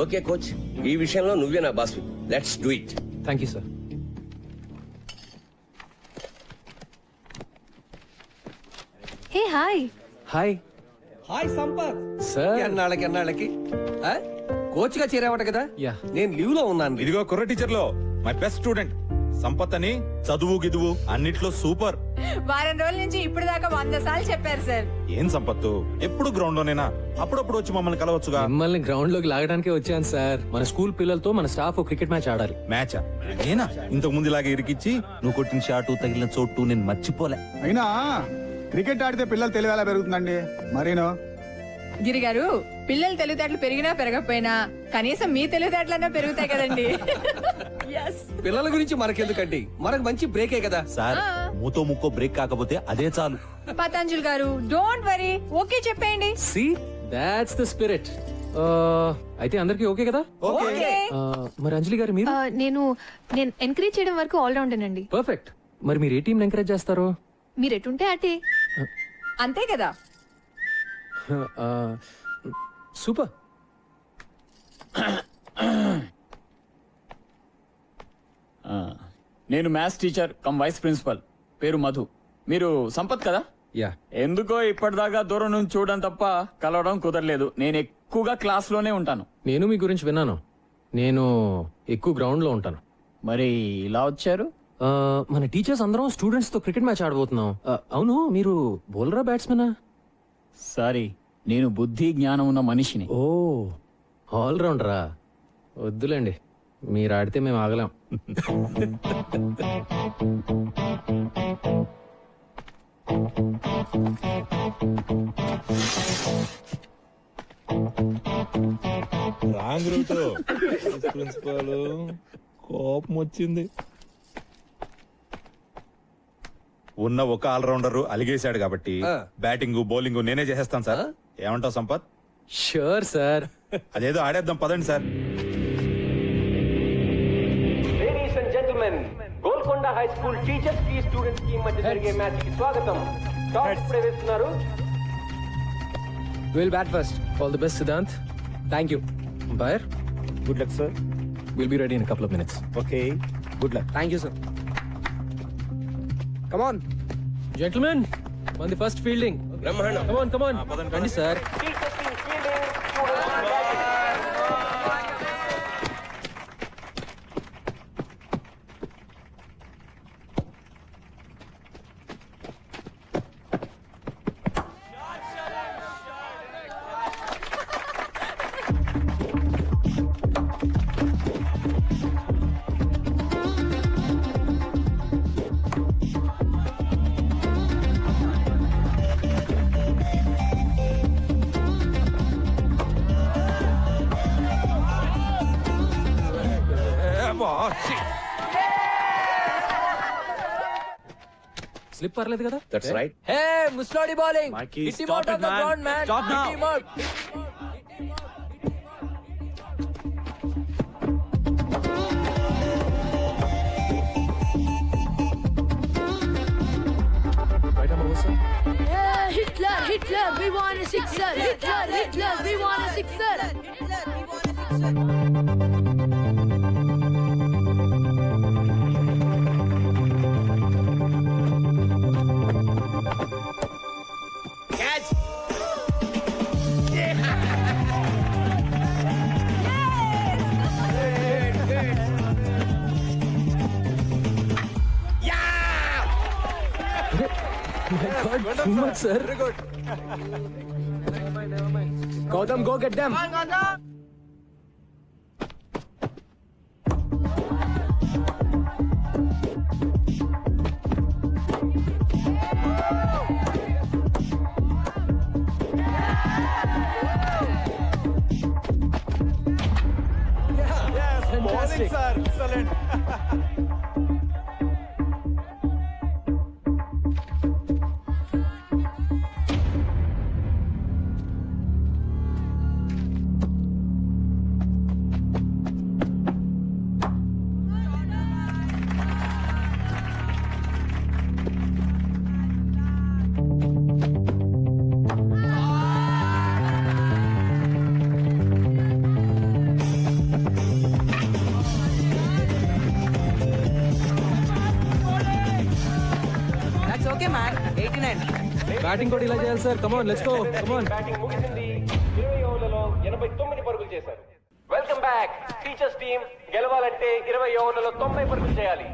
Okay coach, ఈ విషయంలో నువ్వే నా boss. Let's do it. Thank you sir. Hey hi. Hi hi Sampath. Sir. ఎన్నాళ్ళకి కోచ్ గా చేరావట కదా? యా. నేను లీవ్ లో ఉన్నాను. ఇదిగో కుర్ర టీచర్ లో మై బెస్ట్ స్టూడెంట్ సంపత్ అని. చదువు గిదువు అన్నిట్లో సూపర్. వారం రోజుల నుంచి ఇప్పుడు దాకా 100 సార్లు చెప్పారు సార్. ఏం సంపత్తు, ఎప్పుడు గ్రౌండ్ లోనేనా? అప్పుడప్పుడు వచ్చి మమ్మల్ని కలవచ్చుగా. మిమ్మల్ని గ్రౌండ్ లోకి లాగడానికే వచ్చాను సార్. మన స్కూల్ పిల్లలతో మన స్టాఫ్ క్రికెట్ మ్యాచ్ ఆడాలి. మ్యాచా? నేనా? ఇంతకు ముందు ఇలాగే ఇరికిచ్చి నువ్వు కొట్టిన షాటు తగిలిన చోటు నేను మర్చిపోలే. అయినా క్రికెట్ ఆడితే పిల్లలు తెలివి ఎలా పెరుగుతుందండి? మరీను గిరి గారు, పిల్లలు తెలివితేటలు పెరిగినా పెరగకపోయినా కనీసం మీ తెలివితేటలన్నా పెరుగుతాయి కదండి. Yes. పిల్లల గురించి మనకెందుకండి, మనకు మంచి బ్రేకే కదా. సార్, మూతో ముక్కో బ్రేక్ కాకపోతే అదే చాలు. పతంజలి గారు, డోంట్ వరీ, ఓకే చెప్పేయండి. See that's the spirit. అయితే అందరికి ఓకే కదా? ఓకే. మరి అంజలి గారు మీరు? నేను ఎంకరేజ్ చేయడం వరకు ఆల్ రౌండర్ అండి. పర్ఫెక్ట్. మరి మీరు ఏ టీం ఎంకరేజ్ చేస్తారు? మీరు ఎటుంటే అటే. అంతే కదా. సూపర్. నేను maths teacher cum vice principal, పేరు మధు. మీరు సంపత్ కదా? యా. ఎందుకో ఇప్పటిదాకా దూరం నుంచి చూడడం తప్ప కలవడం కుదరలేదు. నేను ఎక్కువగా క్లాస్ లోనే ఉంటాను. నేను మీ గురించి విన్నాను. నేను ఎక్కువ గ్రౌండ్ లో ఉంటాను. మరి ఇలా వచ్చారు? మన టీచర్స్ అందరం స్టూడెంట్స్ తో క్రికెట్ మ్యాచ్ ఆడబోతున్నాం. అవును, మీరు బౌలరా బ్యాట్స్మెనా? సారీ, నేను బుద్ధి జ్ఞానం ఉన్న మనిషిని. ఓ, ఆల్ రౌండరా? వద్దులేండి, మీరు ఆడితే మేము ఆగలేం. Wrong route. ప్రిన్సిపల్ కోపం వచ్చింది. ఉన్న ఒక ఆల్రౌండర్ అలిగేశాడు కాబట్టి బ్యాటింగ్ బౌలింగ్ నేనే చేసేస్తాను సార్. ఏమంటావు సంపత్? Sure sir. అదేదో ఆడేద్దాం పదండి sir. Ladies and gentlemen, Golconda high school teachers కి స్టూడెంట్స్ కి మధ్య జరిగే మ్యాచ్ కి స్వాగతం. టాస్ ప్రవేశిస్తున్నారు. Will bat first. All the best Siddhant. Thank you. Umpire, good luck sir. Will be ready in couple of minutes. Okay, good luck. Thank you sir. Come on gentlemen, on the first fielding. బ్రహ్మాండం. Come on రండి sir. Teachers కి fielding, students కి batting. Slip పర్లేదు కదా? That's right. Hey ముస్లాడి bowling. Mikey, Hit him stop out it, of the man. ground, man. Stop now. Hit him out. Right arm over, sir. Yeah, Hitler, we want a sixer. Hitler, we want a sixer. Too much, sir. Gautam, go get them. Fantastic. Batting కూడా ఇలా చేయాలి sir. Come on let's go. Come on. Batting ముగిసింది. 20 ఓవర్లలో 89 పరుగులు చేశారు. Welcome back. Teachers team గెలవాలంటే 20 ఓవర్లలో 90 పరుగులు చేయాలి.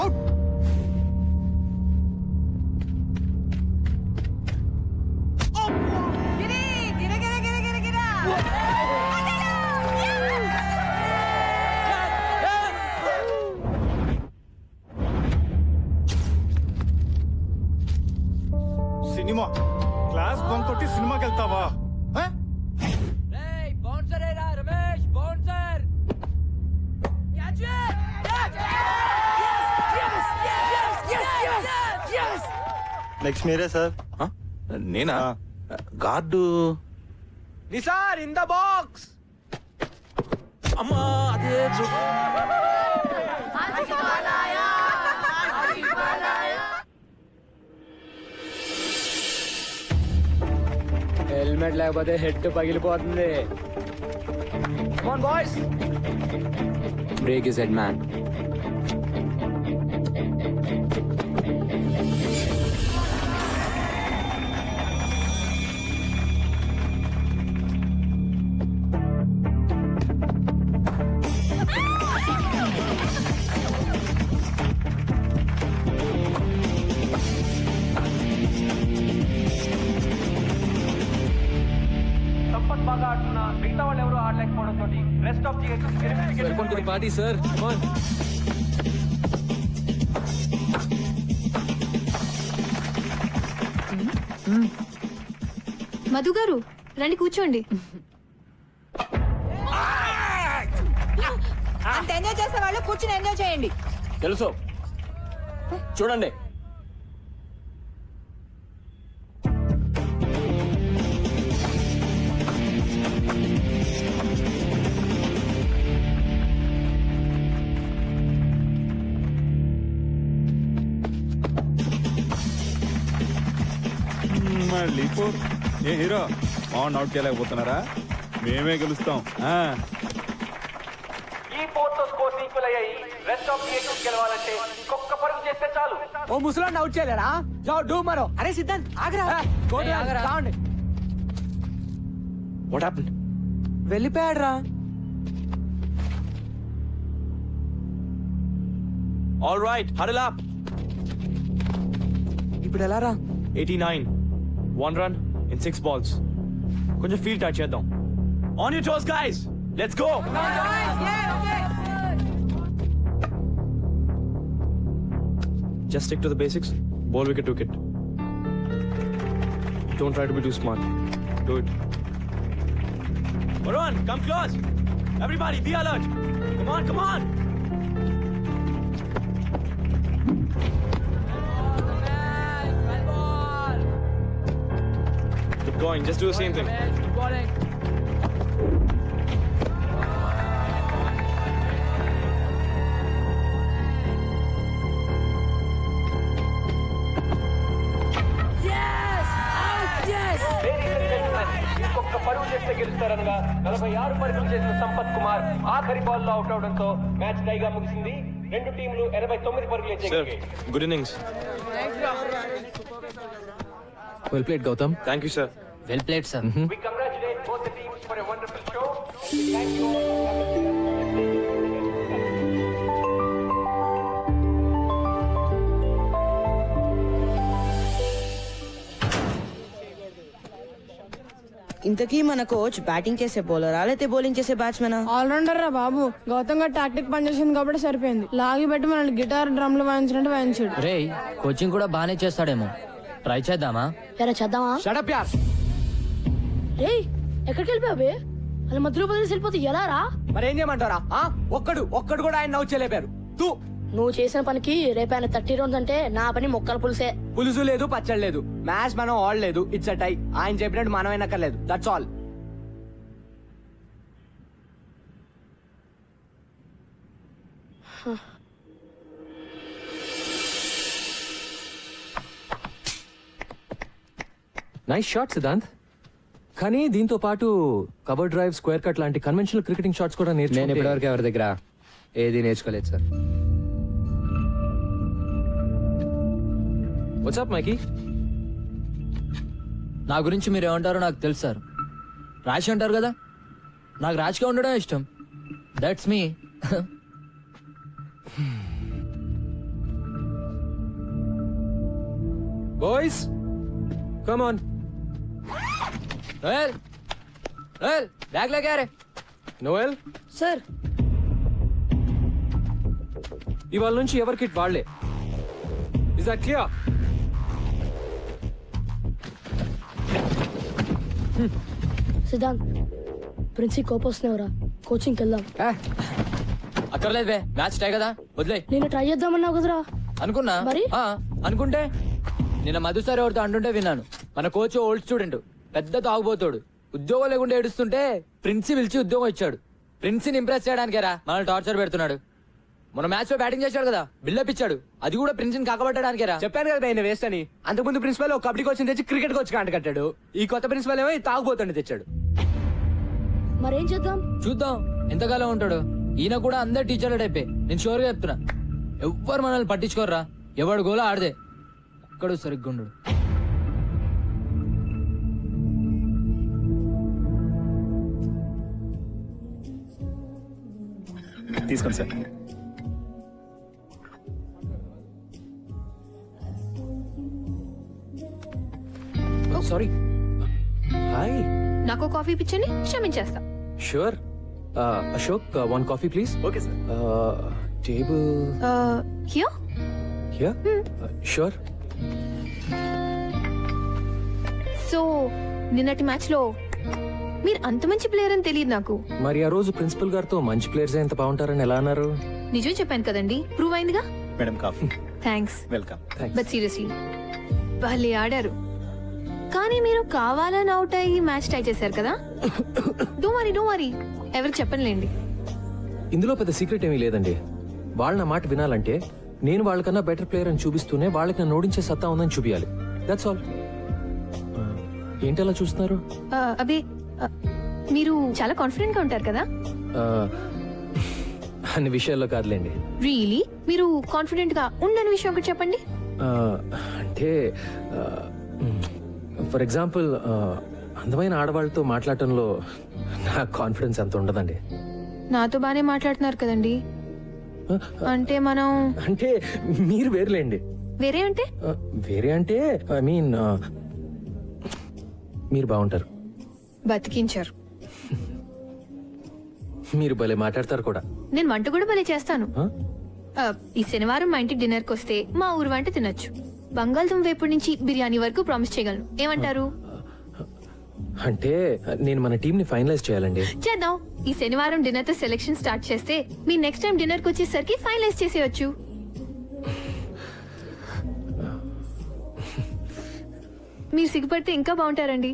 అవుట్. సినిమా క్లాస్ బంక్ కొట్టి సినిమాకి వెళ్తావా? ఆ? నెక్స్ట్ మీరే సార్. నేనా గార్డు నిసార్ ఇన్ ద బాక్స్. అమ్మా అదే హెల్మెట్ లేకపోతే హెడ్ పగిలిపోతుంది. Boys break is head man. Sampath బాగా ఆడుతున్నా మిగతా వాళ్ళు ఎవరు ఆడలేకపోవడంతో rest of the welcome to the party sir. Come on. Madhu garu రండి కూర్చోండి. అంత ఎంజాయ్ చేసే వాళ్ళు కూర్చుని ఎంజాయ్ చేయండి. తెలుసు చూడండి. మళ్ళీ ఏ హీరో అవుట్ చేయలేకపోతున్నారా? మేమే గెలుస్తాం. ఈ ఫోర్త్ స్కోర్స్ ఈక్వల్ అయ్యాయి. రెస్ట్ ఆఫ్ ది గెలవాలంటే ఇంకొక పరుగు చేస్తే చాలు. ఓ ముసలాన్ని అవుట్ చేయలేరా? జావ్ డూ మరో. అరే సిద్ధాంత్ ఆగరా. What happened? వెళ్ళిపోయాడు రా. All right huddle up. ఇప్పుడు ఎలా రా? 89 1 run in 6 balls. కొంచెం ఫీల్ టచ్ చేద్దాం. On your toes guys, let's go. Just stick to the basics. Ball wicket to wicket. Don't try to be too smart. Do it. Varun, come close. Everybody, be alert. Come on, come on. Keep going. Just do the same thing. ఇంకొక పరుగు చేస్తే గెలుస్తారనగా 46 పరుగులు చేసిన సంపత్ కుమార్ ఆఖరి ball లో out అవడంతో match టైగా ముగిసింది. రెండు టీంలు 89 పరుగులు Sir, చేశాయి. good innings. Well played Gautam. Thank you, sir. Well played sir. We congratulate both the teams for a wonderful show. Thank you all. ఇంతకీ మన కోచ్ బ్యాటింగ్ చేసే బౌలరా లేకపోతే బౌలింగ్ చేసే బ్యాట్స్మెనా? ఆల్రౌండర్ రా బాబు. గౌతమ్ గారు టాక్టిక్ పనిచేసింది కాబట్టి సరిపోయింది. లాగి పెట్టి మనల్ని గిటార్ డ్రమ్లు వాయించినట్టు వాయించాడు. రే కోచింగ్ కూడా బానే చేస్తాడేమో. ట్రై చేద్దామా? ఎరా చేద్దామా? Shut up, yaar. రే ఎక్కడికి వెళ్ళిపోయావే? వాళ్ళ మధ్యలో బదిలేసి వెళ్ళిపోతే ఎలా రా? మరి ఏం చేయమంటారా? ఒక్కడు కూడా ఆయన అవుట్ చేయలేపారు. తూ నువ్వు చేసిన పనికి రేపు ఆయన 30 రౌండ్స్ అంటే నా పని మొక్కల పులుసే. పులుసు లేదు, పచ్చడి లేదు. మ్యాచ్ మనం ఆడలేదు. It's a tie. ఆయన చెప్పినట్టు మనం అయినక్కర్లేదు. That's all. Nice shot Siddhant. కానీ దీంతో పాటు కవర్ డ్రైవ్, స్క్వేర్ కట్ లాంటి కన్వెన్షనల్ క్రికెటింగ్ షాట్స్ కూడా నేను ఇప్పటివరకు ఎవరి దగ్గర ఏది నేర్చుకోలేదు సార్. వాట్సాప్ మైకీ? నా గురించి మీరు ఏమంటారో నాకు తెలుసు సార్. రాశి అంటారు కదా, నాకు రాశిగా ఉండడం ఇష్టం. That's me. Boys come on. Bag లేకే రే. నోయల్, సార్ ఇవాళ నుంచి ఎవరి కిట్ వాళ్లే. Is that clear? సిద్ధాంత్ ప్రిన్సి కోపొస్తున్నావురా, కోచింగ్కి వెళ్దాం. అక్కర్లేదు బే, మ్యాచ్ టై కదా, వదిలే. నేను ట్రై చేద్దామన్నావు కదరా. అనుకున్నా మరి? అనుకుంటే నిన్న మధు సార్ ఎవరితో అంటుంటే విన్నాను. మన కోచ్ ఓల్డ్ స్టూడెంట్, పెద్ద తాగుబోతాడు, ఉద్యోగం లేకుండా ఏడుస్తుంటే ప్రిన్సి పిలిచి ఉద్యోగం ఇచ్చాడు. ప్రిన్సిని ఇంప్రెస్ చేయడానికేరా మనల్ని టార్చర్ పెడుతున్నాడు. మన మ్యాచ్ లో బ్యాటింగ్ చేశాడు కదా, బిల్డప్ ఇచ్చాడు, అది కూడా ప్రిన్సిని కాకబట్టడానికేరా. చెప్పాను కదా ఆయన వేస్ట్ అని. అంతకుముందు ప్రిన్సిపల్ ఒక కబడ్డీ కోచ్ తెచ్చి క్రికెట్ కోచ్ కాంట కట్టాడు. ఈ కొత్త ప్రిన్సిపల్ ఏమో తాగుబోతుండే తెచ్చాడు. మరేం చేద్దాం? చూద్దాం ఎంతకాలం ఉంటాడు. ఈయన కూడా అందరు టీచర్ల టైపే, నేను షూర్ గా చెప్తున్నా. ఎవ్వరు మనల్ని పట్టించుకోర్రా, ఎవడు గోలా ఆడదే, ఒక్కడు సరిగ్గా ఉండడు. తీసుకోండి సార్. సారీ. హాయ్. నాకు కాఫీ పిచ్చని క్షమించేస్తా. Sure. Ashok, one coffee please. Okay sir. Table here. Here. Sure. So నిన్నటి మ్యాచ్ లో మీరు అంత మంచి ప్లేయర్ అని తెలియదు నాకు. మరి ఆ రోజు ప్రిన్సిపల్ గారితో మంచి ప్లేయర్స్ ఎంత బాగుంటారని ఎలా అన్నారు? నిజం చెప్పాను కదండి, ప్రూవ్ అయిందిగా. Madam coffee. Thanks. Welcome. But seriously భలే ఆడారు. కానీ మీరు కావాలని అవుట్ అయ్యి మ్యాచ్ టై చేశారు కదా. డోంట్ వరీ, ఎవరికి చెప్పనులేండి. ఇందులో పెద్ద సీక్రెట్ ఏమీ లేదండి. వాళ్ళ నా మాట వినాలంటే నేను వాళ్ళకన్నా బెటర్ ప్లేయర్ అని చూపిస్తూనే వాళ్ళకి నన్ను ఓడించే సత్తా ఉందని చూపించాలి. That's all. ఏంటి అలా చూస్తున్నారు? అబే మీరు చాలా కాన్ఫిడెంట్ గా ఉంటారు కదా. అన్ని విషయాల్లో కాదులేండి. రియలీ మీరు కాన్ఫిడెంట్ గా ఉండని విషయం ఒకటి చెప్పండి. అంటే ఫర్ ఎగ్జాంపుల్ అందమైన ఆడవాళ్ళతో మాట్లాడటంలో నా కాన్ఫిడెన్స్ అంత ఉండదండి. నాతో బానే మాట్లాడుతున్నారు కదండి. అంటే మనం అంటే మీరు వేరులేండి. వేరే అంటే వేరే అంటే ఐ మీన్ మీరు బాగుంటారు. బతికించారు. మీరు భలే మాట్లాడతారు కూడా. నేను వంట కూడా భలే చేస్తాను. ఈ శనివారం మా ఇంటికి డిన్నర్ కి వస్తే మా ఊరు వంట తినొచ్చు. బంగాళదుంప వేపుడు నుంచి బిర్యానీ వరకు ప్రామిస్ చేయగలను. ఏమంటారు? అంటే నేను మన టీం ని ఫైనలైజ్ చేయాలండి. చేద్దాం. ఈ శనివారం డిన్నర్ తో సెలెక్షన్ స్టార్ట్ చేస్తే మీ నెక్స్ట్ టైం డిన్నర్ కి వచ్చేసరికి ఫైనలైజ్ చేసేయచ్చు. మీరు సిగ్గుపడితే ఇంకా బాగుంటారండి.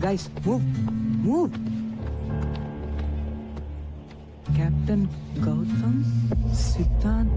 Guys, move. Captain Gautam, Siddhant,